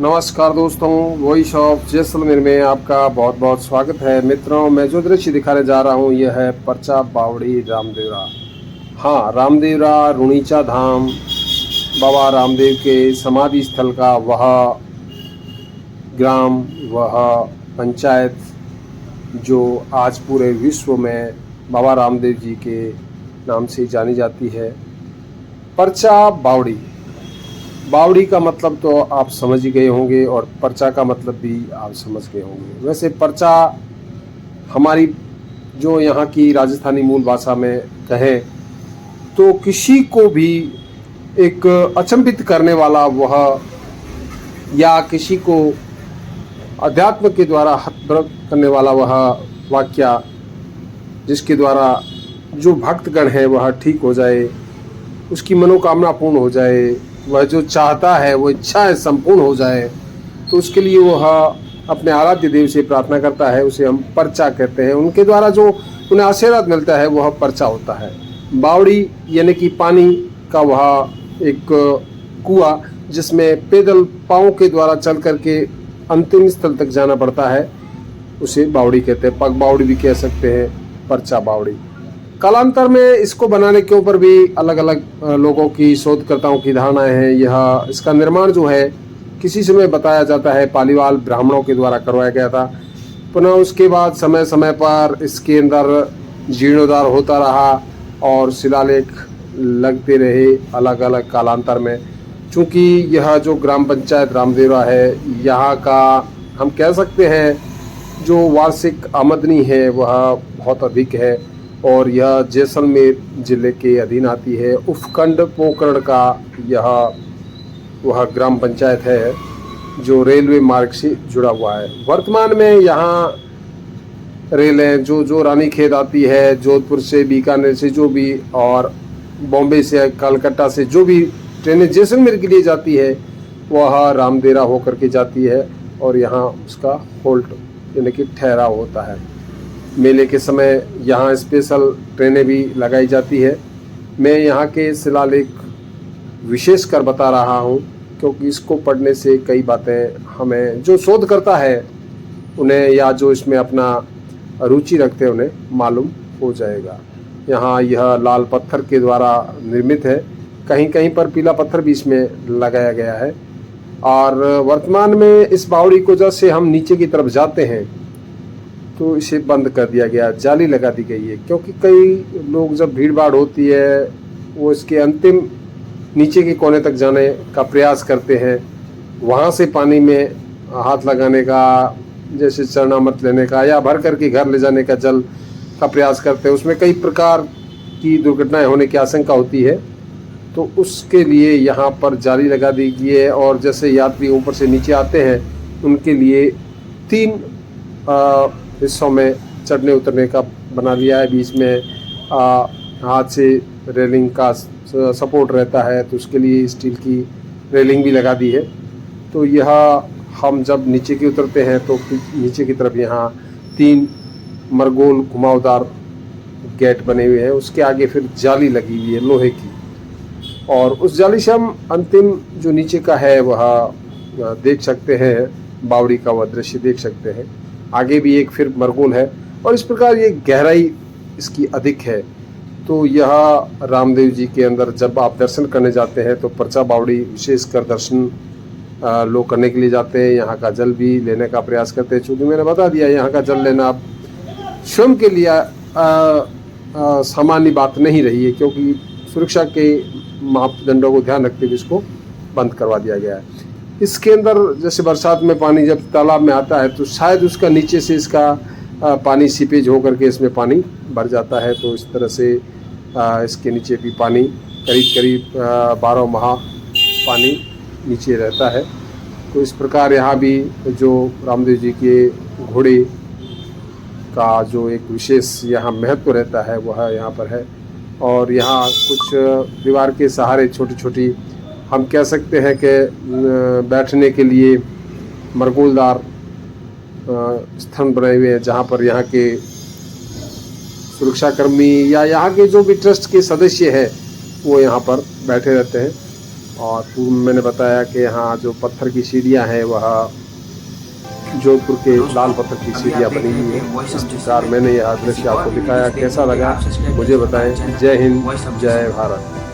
नमस्कार दोस्तों, voice of Jaisalmer में आपका बहुत बहुत स्वागत है। मित्रों, मैं जो दृश्य दिखाने जा रहा हूँ यह है परचा बावड़ी रामदेवरा। हाँ, रामदेवरा रुणीचा धाम, बाबा रामदेव के समाधि स्थल का वह ग्राम, वह पंचायत जो आज पूरे विश्व में बाबा रामदेव जी के नाम से जानी जाती है। परचा बावड़ी, बावड़ी का मतलब तो आप समझ ही गए होंगे और परचा का मतलब भी आप समझ गए होंगे। वैसे परचा हमारी जो यहाँ की राजस्थानी मूल भाषा में कहें तो किसी को भी एक अचंभित करने वाला वह, या किसी को अध्यात्म के द्वारा हतप्रभ करने वाला वह वाक्य, जिसके द्वारा जो भक्तगण है वह ठीक हो जाए, उसकी मनोकामना पूर्ण हो जाए, वह जो चाहता है वो इच्छाएं संपूर्ण हो जाए, तो उसके लिए वह अपने आराध्य देव से प्रार्थना करता है। उसे हम परचा कहते हैं। उनके द्वारा जो उन्हें आशीर्वाद मिलता है वह परचा होता है। बावड़ी यानी कि पानी का वह एक कुआं, जिसमें पैदल पाँव के द्वारा चल करके अंतिम स्थल तक जाना पड़ता है, उसे बावड़ी कहते हैं। पग बावड़ी भी कह सकते हैं, परचा बावड़ी। कालांतर में इसको बनाने के ऊपर भी अलग अलग लोगों की, शोधकर्ताओं की धारणाएं हैं। यह इसका निर्माण जो है किसी समय बताया जाता है पालीवाल ब्राह्मणों के द्वारा करवाया गया था। पुनः उसके बाद समय समय पर इसके अंदर जीर्णोद्धार होता रहा और शिलालेख लगते रहे अलग अलग कालांतर में। चूँकि यह जो ग्राम पंचायत रामदेवरा है, यहाँ का हम कह सकते हैं जो वार्षिक आमदनी है वह बहुत अधिक है और यह जैसलमेर जिले के अधीन आती है। उपखंड पोकरण का यह वह ग्राम पंचायत है जो रेलवे मार्ग से जुड़ा हुआ है। वर्तमान में यहाँ रेलें जो रानीखेत आती है, जोधपुर से, बीकानेर से जो भी, और बॉम्बे से, कलकत्ता से जो भी ट्रेनें जैसलमेर के लिए जाती है वह रामदेवरा होकर के जाती है और यहाँ उसका होल्ट यानी कि ठहराव होता है। मेले के समय यहाँ स्पेशल ट्रेनें भी लगाई जाती है। मैं यहाँ के शिलालेख विशेष कर बता रहा हूँ क्योंकि इसको पढ़ने से कई बातें हमें, जो शोध करता है उन्हें, या जो इसमें अपना रुचि रखते हैं उन्हें मालूम हो जाएगा। यहाँ यह लाल पत्थर के द्वारा निर्मित है, कहीं कहीं पर पीला पत्थर भी इसमें लगाया गया है। और वर्तमान में इस बावड़ी को जैसे हम नीचे की तरफ जाते हैं तो इसे बंद कर दिया गया, जाली लगा दी गई है, क्योंकि कई लोग जब भीड़ भाड़ होती है वो इसके अंतिम नीचे के कोने तक जाने का प्रयास करते हैं। वहाँ से पानी में हाथ लगाने का, जैसे चरणामृत लेने का, या भर करके घर ले जाने का जल का प्रयास करते हैं। उसमें कई प्रकार की दुर्घटनाएं होने की आशंका होती है, तो उसके लिए यहाँ पर जाली लगा दी गई है। और जैसे यात्री ऊपर से नीचे आते हैं उनके लिए 3 हिस्सों में चढ़ने उतरने का बना दिया है। बीच में हाथ से रेलिंग का सपोर्ट रहता है, तो उसके लिए स्टील की रेलिंग भी लगा दी है। तो यह हम जब नीचे की उतरते हैं तो नीचे की तरफ यहाँ 3 मरगोल घुमावदार गेट बने हुए हैं। उसके आगे फिर जाली लगी हुई है लोहे की, और उस जाली से हम अंतिम जो नीचे का है वह देख सकते हैं, बावड़ी का वह दृश्य देख सकते हैं। आगे भी एक फिर मरगोल है और इस प्रकार ये गहराई इसकी अधिक है। तो यह रामदेव जी के अंदर जब आप दर्शन करने जाते हैं तो परचा बावड़ी विशेषकर दर्शन लोग करने के लिए जाते हैं। यहाँ का जल भी लेने का प्रयास करते हैं। चूँकि मैंने बता दिया यहाँ का जल लेना आप स्वयं के लिए सामान्य बात नहीं रही है, क्योंकि सुरक्षा के मापदंडों को ध्यान रखते हुए इसको बंद करवा दिया गया है। इसके अंदर जैसे बरसात में पानी जब तालाब में आता है तो शायद उसका नीचे से इसका पानी सीपेज होकर के इसमें पानी भर जाता है। तो इस तरह से इसके नीचे भी पानी करीब 12 माह पानी नीचे रहता है। तो इस प्रकार यहाँ भी जो रामदेव जी के घोड़े का जो एक विशेष यहाँ महत्व रहता है वह यहाँ पर है। और यहाँ कुछ दीवार के सहारे छोटी छोटी, हम कह सकते हैं कि बैठने के लिए मरगोलदार स्थान बनाए हुए हैं, जहाँ पर यहाँ के सुरक्षाकर्मी या यहाँ के जो भी ट्रस्ट के सदस्य हैं वो यहाँ पर बैठे रहते हैं। और पूर्व में मैंने बताया कि यहाँ जो पत्थर की सीढ़ियाँ हैं वह जोधपुर के लाल पत्थर की सीढ़ियाँ बनी हुई है। इस प्रकार मैंने यह दृश्य आपको दिखाया, कैसा लगा मुझे बताएं। जय हिंद, जय भारत।